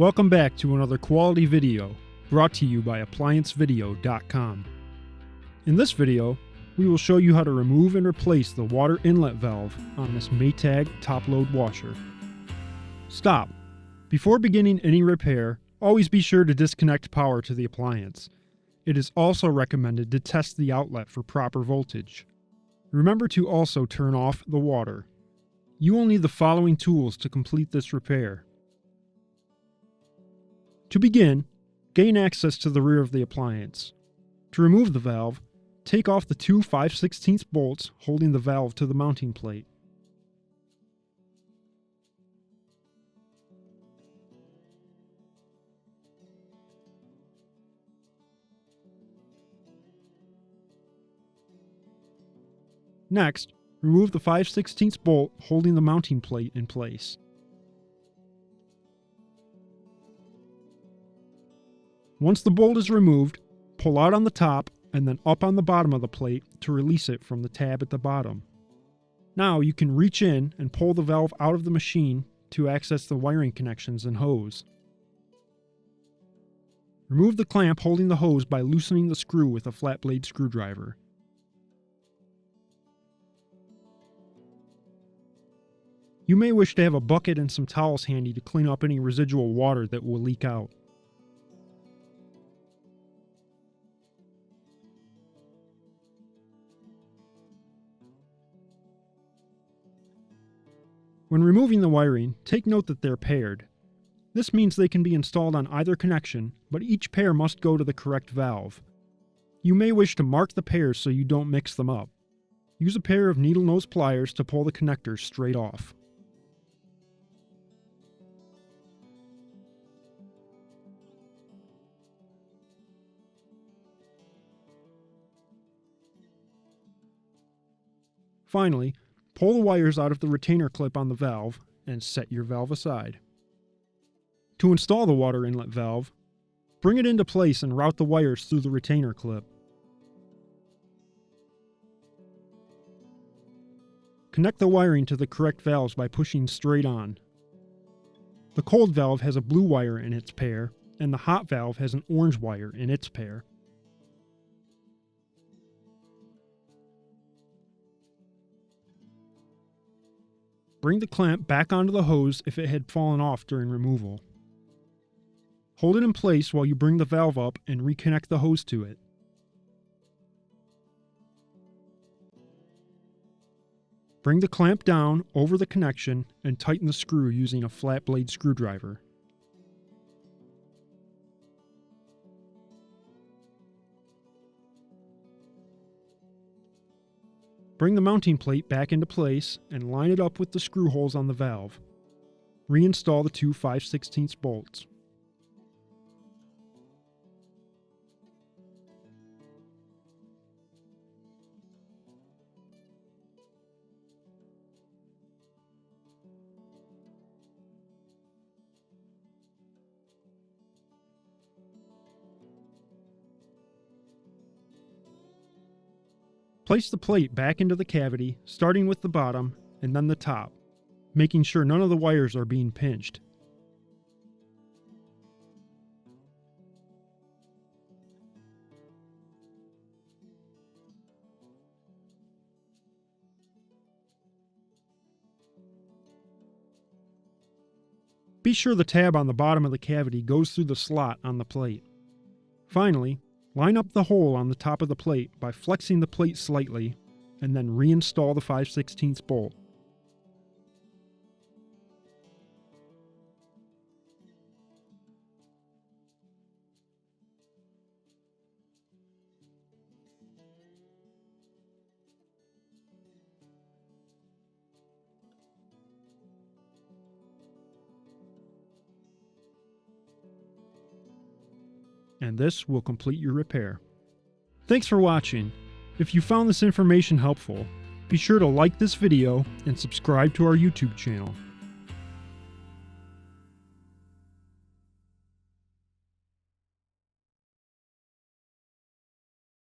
Welcome back to another quality video brought to you by ApplianceVideo.com. In this video, we will show you how to remove and replace the water inlet valve on this Maytag top-load washer. Stop! Before beginning any repair, always be sure to disconnect power to the appliance. It is also recommended to test the outlet for proper voltage. Remember to also turn off the water. You will need the following tools to complete this repair. To begin, gain access to the rear of the appliance. To remove the valve, take off the two 5/16 bolts holding the valve to the mounting plate. Next, remove the 5/16 bolt holding the mounting plate in place. Once the bolt is removed, pull out on the top and then up on the bottom of the plate to release it from the tab at the bottom. Now you can reach in and pull the valve out of the machine to access the wiring connections and hose. Remove the clamp holding the hose by loosening the screw with a flat blade screwdriver. You may wish to have a bucket and some towels handy to clean up any residual water that will leak out. When removing the wiring, take note that they're paired. This means they can be installed on either connection, but each pair must go to the correct valve. You may wish to mark the pairs so you don't mix them up. Use a pair of needle nose pliers to pull the connectors straight off. Finally, pull the wires out of the retainer clip on the valve and set your valve aside. To install the water inlet valve, bring it into place and route the wires through the retainer clip. Connect the wiring to the correct valves by pushing straight on. The cold valve has a blue wire in its pair, and the hot valve has an orange wire in its pair. Bring the clamp back onto the hose if it had fallen off during removal. Hold it in place while you bring the valve up and reconnect the hose to it. Bring the clamp down over the connection and tighten the screw using a flat blade screwdriver. Bring the mounting plate back into place and line it up with the screw holes on the valve. Reinstall the two 5/16 bolts. Place the plate back into the cavity, starting with the bottom and then the top, making sure none of the wires are being pinched. Be sure the tab on the bottom of the cavity goes through the slot on the plate. Finally, line up the hole on the top of the plate by flexing the plate slightly, and then reinstall the 5/16 bolt. And this will complete your repair. Thanks for watching. If you found this information helpful, be sure to like this video and subscribe to our YouTube channel.